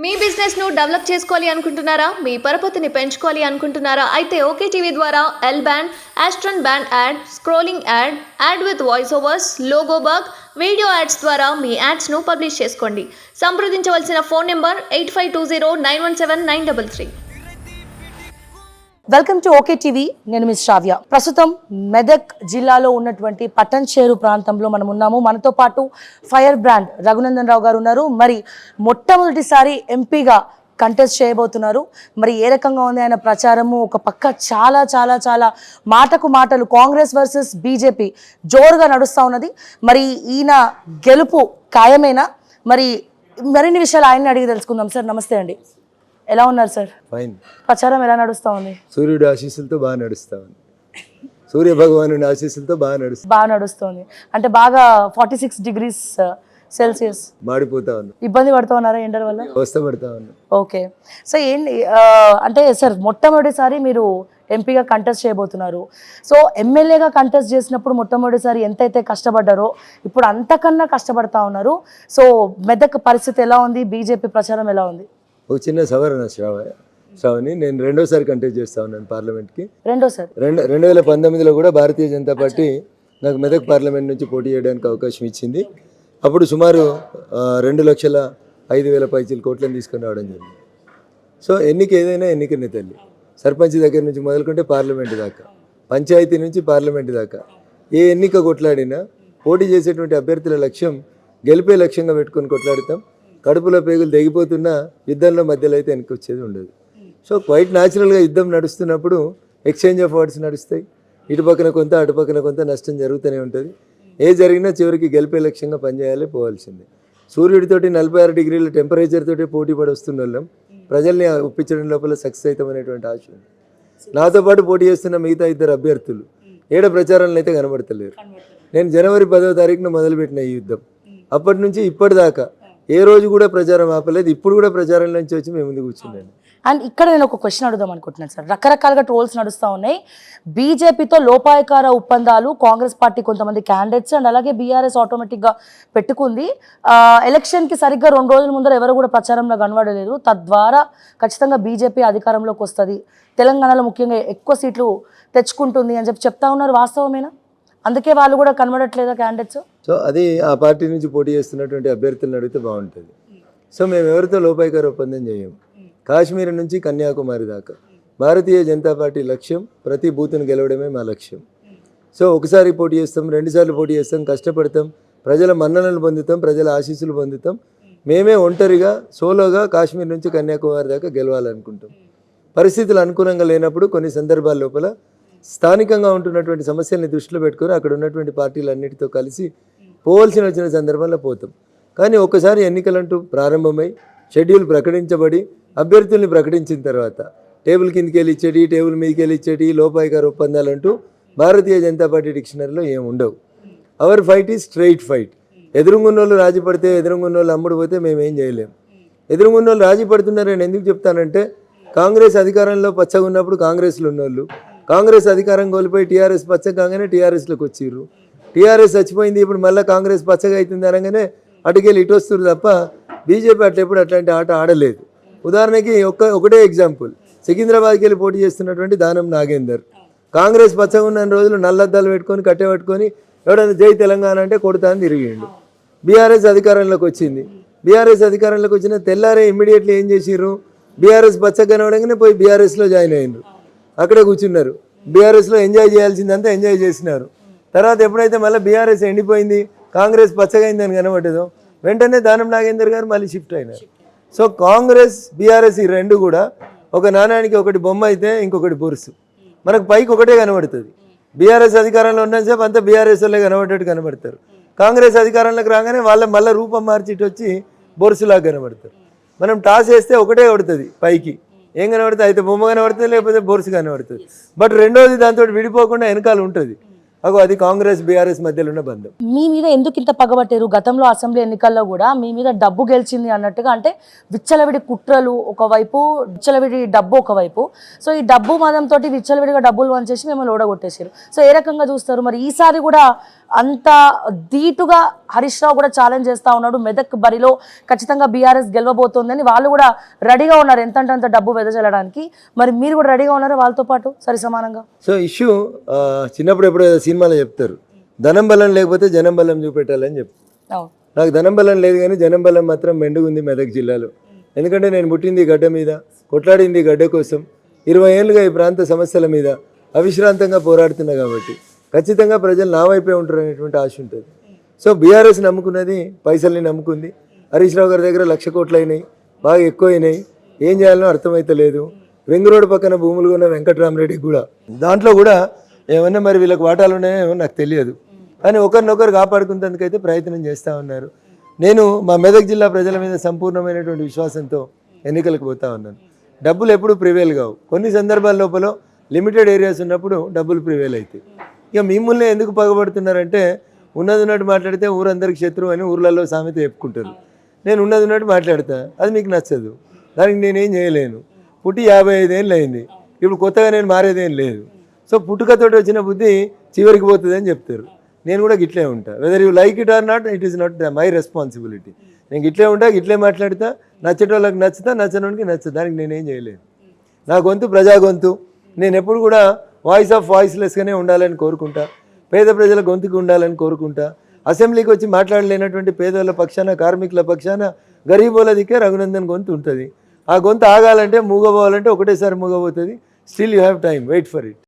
మీ business ను develop చేసుకోవాలి అనుకుంటున్నారా? మీ పరపతిని పెంచుకోవాలి అనుకుంటున్నారా? అయితే ఓకే టీవీ ద్వారా ఎల్ బ్యాండ్, ఆస్ట్రన్ band ad, scrolling ad, ad with voice overs, logo bug, video ads ద్వారా మీ యాడ్స్ ను పబ్లిష్ చేసుకోండి. సంప్రదించవలసిన phone number 8520917933. Welcome to OK TV. నేను మిస్ శ్రావ్య. ప్రస్తుతం మెదక్ జిల్లాలో ఉన్నటువంటి పట్టణ్ ప్రాంతంలో మనం ఉన్నాము. మనతో పాటు ఫైర్ బ్రాండ్ రఘునందన్ రావు గారు ఉన్నారు. మరి మొట్టమొదటిసారి ఎంపీగా కంటెస్ట్ చేయబోతున్నారు. మరి ఏ రకంగా ఉంది ఆయన ప్రచారము? ఒక పక్క చాలా చాలా చాలా మాటకు మాటలు కాంగ్రెస్ వర్సెస్ బీజేపీ జోరుగా నడుస్తూ ఉన్నది. మరి ఈయన గెలుపు ఖాయమేనా? మరి మరిన్ని విషయాలు ఆయన్ని అడిగి తెలుసుకుందాం. సార్ నమస్తే అండి, ఎలా ఉన్నారు సార్? ఫైన్. ప్రచారం ఎలా నడుస్తూ ఉంది? సూర్యుడు ఆశీస్సులతో బాగా నడుస్తా ఉంది. సూర్య భగవానుడి ఆశీస్సులతో బాగా నడుస్తుంది. అంటే బాగా 46 degrees సెల్సియస్ మాడిపోతా ఉన్నా. ఇబ్బంది పడుతూ ఉన్నారా ఎండల వల్ల? అవస్థ పడతా ఉన్నా. ఓకే. సో ఏంటి అంటే సార్ మొట్టమొదటిసారి మీరు ఎంపీగా కంటెస్ట్ చేయబోతున్నారు. సో ఎమ్మెల్యేగా కంటెస్ట్ చేసినప్పుడు మొట్టమొదటిసారి ఎంతైతే కష్టపడ్డారో ఇప్పుడు అంతకన్నా కష్టపడతా ఉన్నారు. సో మెదక్ పరిస్థితి ఎలా ఉంది? బీజేపీ ప్రచారం ఎలా ఉంది? ఒక చిన్న సవరణ శ్రావణి, నేను రెండోసారి కంటెస్ట్ చేస్తా ఉన్నాను పార్లమెంట్కి. 2019లో కూడా భారతీయ జనతా పార్టీ నాకు మెదక్ పార్లమెంట్ నుంచి పోటీ చేయడానికి అవకాశం ఇచ్చింది. అప్పుడు సుమారు 2,05,000 పైచీల కోట్లను తీసుకొని రావడం జరిగింది. సో ఎన్నిక ఏదైనా ఎన్నికనే తల్లి. సర్పంచ్ దగ్గర నుంచి మొదలుకుంటే పార్లమెంట్ దాకా, పంచాయతీ నుంచి పార్లమెంట్ దాకా ఏ ఎన్నిక కొట్లాడినా పోటీ చేసేటువంటి అభ్యర్థుల లక్ష్యం గెలిపే లక్ష్యంగా పెట్టుకొని కొట్లాడతాం. కడుపులో పేగులు తెగిపోతున్నా యుద్ధంలో మధ్యలో అయితే వెనక్కి వచ్చేది ఉండదు. సో క్వైట్ న్యాచురల్గా యుద్ధం నడుస్తున్నప్పుడు ఎక్స్చేంజ్ ఆఫ్ వర్డ్స్ నడుస్తాయి. ఇటుపక్కన కొంత అటుపక్కన కొంత నష్టం జరుగుతూనే ఉంటుంది. ఏ జరిగినా చివరికి గెలిపే లక్ష్యంగా పనిచేయాలి, పోవాల్సిందే. సూర్యుడితోటి 46 డిగ్రీల టెంపరేచర్ తోటి పోటీ పడి వస్తున్న వాళ్ళం ప్రజల్ని ఒప్పించడం లోపల సక్సెస్ అవుతామనేటువంటి ఆశ ఉంది. నాతో పాటు పోటీ చేస్తున్న మిగతా 2 అభ్యర్థులు ఏడ ప్రచారంలో అయితే కనబడతలేరు. నేను జనవరి 10వ తారీఖున మొదలుపెట్టిన ఈ యుద్ధం అప్పటి నుంచి ఇప్పటిదాకా ఏ రోజు కూడా ప్రచారం ఆపలేదు. ఇప్పుడు కూడా ప్రచారం నుంచి వచ్చి మేము ముందు కూర్చున్నాను. అండ్ ఇక్కడ నేను ఒక క్వశ్చన్ అడుగుదాం అనుకుంటున్నాను సార్. రకరకాలుగా ట్రోల్స్ నడుస్తూ ఉన్నాయి. బీజేపీతో లోపాయకార ఒప్పందాలు కాంగ్రెస్ పార్టీ కొంతమంది క్యాండిడేట్స్ అండ్ అలాగే బీఆర్ఎస్ ఆటోమేటిక్గా పెట్టుకుంది. ఎలక్షన్కి సరిగ్గా 2 రోజుల ముందర ఎవరు కూడా ప్రచారంలో కనబడలేదు. తద్వారా ఖచ్చితంగా బీజేపీ అధికారంలోకి వస్తుంది, తెలంగాణలో ముఖ్యంగా ఎక్కువ సీట్లు తెచ్చుకుంటుంది అని చెప్తా ఉన్నారు. వాస్తవమేనా? అందుకే వాళ్ళు కూడా కనబడట్లేదా క్యాండిడేట్స్? సో అది ఆ పార్టీ నుంచి పోటీ చేస్తున్నటువంటి అభ్యర్థులను అడిగితే బాగుంటుంది. సో మేము ఎవరితో లోపాయకార ఒప్పందం చేయము. కాశ్మీర్ నుంచి కన్యాకుమారి దాకా భారతీయ జనతా పార్టీ లక్ష్యం ప్రతి బూత్ను గెలవడమే మా లక్ష్యం. సో ఒకసారి పోటీ చేస్తాం, 2 సార్లు పోటీ చేస్తాం, కష్టపడతాం, ప్రజల మన్ననలు పొందుతాం, ప్రజల ఆశీస్సులు పొందుతాం. మేమే ఒంటరిగా సోలోగా కాశ్మీర్ నుంచి కన్యాకుమారి దాకా గెలవాలనుకుంటాం. పరిస్థితులు అనుకూలంగా లేనప్పుడు కొన్ని సందర్భాల లోపల స్థానికంగా ఉంటున్నటువంటి సమస్యల్ని దృష్టిలో పెట్టుకొని అక్కడ ఉన్నటువంటి పార్టీలన్నిటితో కలిసి పోవాల్సిన వచ్చిన సందర్భంలో పోతాం. కానీ ఒక్కసారి ఎన్నికలంటూ ప్రారంభమై షెడ్యూల్ ప్రకటించబడి అభ్యర్థుల్ని ప్రకటించిన తర్వాత టేబుల్ కిందకి వెళ్ళి ఇచ్చేటి, టేబుల్ మీదకి వెళ్ళి ఇచ్చేటి లోపాయకార ఒప్పందాలంటూ భారతీయ జనతా పార్టీ డిక్షనరీలో ఏమి ఉండవు. Our fight is straight fight. ఎదురుగున్నోళ్ళు రాజీ పడితే, ఎదురుగున్నోళ్ళు అమ్ముడు పోతే మేమేం చేయలేము. ఎదురుగున్నోళ్ళు రాజీ పడుతున్నారని ఎందుకు చెప్తానంటే, కాంగ్రెస్ అధికారంలో పచ్చగా ఉన్నప్పుడు కాంగ్రెస్లో ఉన్నోళ్ళు కాంగ్రెస్ అధికారం కోల్పోయి టీఆర్ఎస్ పచ్చగా కాగానే టీఆర్ఎస్లోకి వచ్చిర్రు. టీఆర్ఎస్ చచ్చిపోయింది, ఇప్పుడు మళ్ళీ కాంగ్రెస్ పచ్చగా అవుతుంది అనగానే అటుకెళ్ళి ఇటు వస్తున్నారు తప్ప బీజేపీ ఎప్పుడు అట్లాంటి ఆట ఆడలేదు. ఉదాహరణకి ఒకటే ఎగ్జాంపుల్, సికింద్రాబాద్కి వెళ్ళి పోటీ చేస్తున్నటువంటి దానం నాగేందర్ కాంగ్రెస్ పచ్చగా ఉన్న రోజులు నల్లద్దాలు పెట్టుకొని కట్టె పట్టుకొని ఎవడైనా జై తెలంగాణ అంటే కొడతా అని తిరిగిండు. బీఆర్ఎస్ అధికారంలోకి వచ్చింది. బీఆర్ఎస్ అధికారంలోకి వచ్చిన తెల్లారే ఇమ్మీడియట్లీ ఏం చేసిర్రు, బీఆర్ఎస్ పచ్చగా కనవడంగానే పోయి బీఆర్ఎస్లో జాయిన్ అయినరు. అక్కడే కూర్చున్నారు. బీఆర్ఎస్లో ఎంజాయ్ చేయాల్సిందంతా ఎంజాయ్ చేసినారు. తర్వాత ఎప్పుడైతే మళ్ళీ బీఆర్ఎస్ ఎండిపోయింది, కాంగ్రెస్ పచ్చగా అయిందని కనబడ్డదో వెంటనే దానం నాగేందర్ గారు మళ్ళీ షిఫ్ట్ అయినారు. సో కాంగ్రెస్ బీఆర్ఎస్ ఈ రెండు కూడా ఒక నాణానికి ఒకటి బొమ్మ అయితే ఇంకొకటి బొరుసు. మనకు పైకి ఒకటే కనబడుతుంది. బీఆర్ఎస్ అధికారంలో ఉన్నసేపు అంతా బీఆర్ఎస్ వాళ్ళే కనబడేట్టు కనబడతారు. కాంగ్రెస్ అధికారంలోకి రాగానే వాళ్ళ మళ్ళీ రూపం మార్చిட்டு వచ్చి బొరుసులాగా కనబడతారు. మనం టాస్ వేస్తే ఒకటే కొడుతుంది పైకి, ఏం కనబడుతుంది అయితే బొమ్మ కనబడుతుంది, లేకపోతే బొరుసు కనబడుతుంది. బట్ రెండోది దాంతో విడిపోకుండా వెనకాల ఉంటుంది. అది కాంగ్రెస్ బీఆర్ఎస్ మధ్యలో ఉన్న బంధం. మీ మీద ఎందుకు ఇంత పగబట్టారు? గతంలో అసెంబ్లీ ఎన్నికల్లో కూడా మీ మీద డబ్బు గెలిచింది అన్నట్టుగా, అంటే విచ్చలవిడి కుట్రలు ఒకవైపు, విచ్చలవిడి డబ్బు ఒకవైపు. సో ఈ డబ్బు మదంతో విచ్చలవిడిగా డబ్బులు వంచేసి మిమ్మల్ని ఓడగొట్టేసారు. సో ఏ రకంగా చూస్తారు? మరి ఈసారి కూడా అంత ధీటుగా హరీష్ రావు కూడా ఛాలెంజ్ చేస్తూ ఉన్నాడు. మెదక్ బరిలో ఖచ్చితంగా బీఆర్ఎస్ గెలవబోతోందని వాళ్ళు కూడా రెడీగా ఉన్నారు ఎంతంటే అంత డబ్బు వెదజల్లడానికి. మరి మీరు కూడా రెడీగా ఉన్నారా వాళ్ళతో పాటు సరి సమానంగా? సో ఇష్యూ చిన్నప్పుడు ఎప్పుడో సినిమాలో చెప్తారు, ధనం బలం లేకపోతే జనం బలం చూపెట్టాలని చెప్పి. అవును. నాకు ధనం బలం లేదు కానీ జనం బలం మాత్రం మెండుగుంది మెదక్ జిల్లాలో. ఎందుకంటే నేను పుట్టింది ఈ గడ్డ మీద, కొట్లాడింది ఈ గడ్డ కోసం, 20 ఏళ్ళుగా ఈ ప్రాంత సమస్యల మీద అవిశ్రాంతంగా పోరాడుతున్నా కాబట్టి ఖచ్చితంగా ప్రజలు నా వైపే ఉంటారు అనేటువంటి ఆశ ఉంటుంది. సో బీఆర్ఎస్ నమ్ముకున్నది పైసల్ని నమ్ముకుంది. హరీష్ రావు గారి దగ్గర 1,00,000 కోట్లు అయినాయి, బాగా ఎక్కువ అయినాయి. ఏం చేయాలనో అర్థమైతలేదు. రింగ్ రోడ్ పక్కన భూములు ఉన్న వెంకట్రామరెడ్డికి కూడా దాంట్లో కూడా ఏమన్నా మరి వీళ్ళకి వాటాలు ఉన్నాయో నాకు తెలియదు. కానీ ఒకరినొకరు కాపాడుకునేందుకైతే ప్రయత్నం చేస్తూ ఉన్నారు. నేను మా మెదక్ జిల్లా ప్రజల మీద సంపూర్ణమైనటువంటి విశ్వాసంతో ఎన్నికలకు పోతా ఉన్నాను. డబ్బులు ఎప్పుడు ప్రివేల్ కావు. కొన్ని సందర్భాల లోపల లిమిటెడ్ ఏరియాస్ ఉన్నప్పుడు డబ్బులు ప్రివేల్ అవుతాయి. ఇక మిమ్మల్ని ఎందుకు పగబడుతున్నారంటే ఉన్నది ఉన్నట్టు మాట్లాడితే ఊరందరికి శత్రువు అని ఊర్లలో సామెత చెప్పుకుంటారు. నేను ఉన్నది ఉన్నట్టు మాట్లాడతా, అది మీకు నచ్చదు, దానికి నేనేం చేయలేను. పుట్టి 55 ఏళ్ళు అయింది, ఇప్పుడు కొత్తగా నేను మారేదేం లేదు. సో పుట్టుకతోటి వచ్చిన బుద్ధి చివరికి పోతుంది అని చెప్తారు. నేను కూడా గిట్లే ఉంటా. Whether you like it or not, it is not my responsibility. నేను గిట్లే ఉంటా, గిట్లే మాట్లాడతా. నచ్చేటోళ్ళకి నచ్చుతా, నచ్చనోడికి నచ్చుతా, దానికి నేనేం చేయలేను. నా గొంతు ప్రజా గొంతు. నేను ఎప్పుడు కూడా వాయిస్ ఆఫ్ వాయిస్లెస్గానే ఉండాలని కోరుకుంటా. పేద ప్రజల గొంతుకు ఉండాలని కోరుకుంటా. అసెంబ్లీకి వచ్చి మాట్లాడలేనటువంటి పేదల పక్షాన, కార్మికుల పక్షాన, గరీబోల దిక్కే రఘునందన్ గొంతు ఉంటుంది. ఆ గొంతు ఆగాలంటే, మూగబోవాలంటే ఒకటేసారి మూగబోతుంది. Still you have time, wait for it.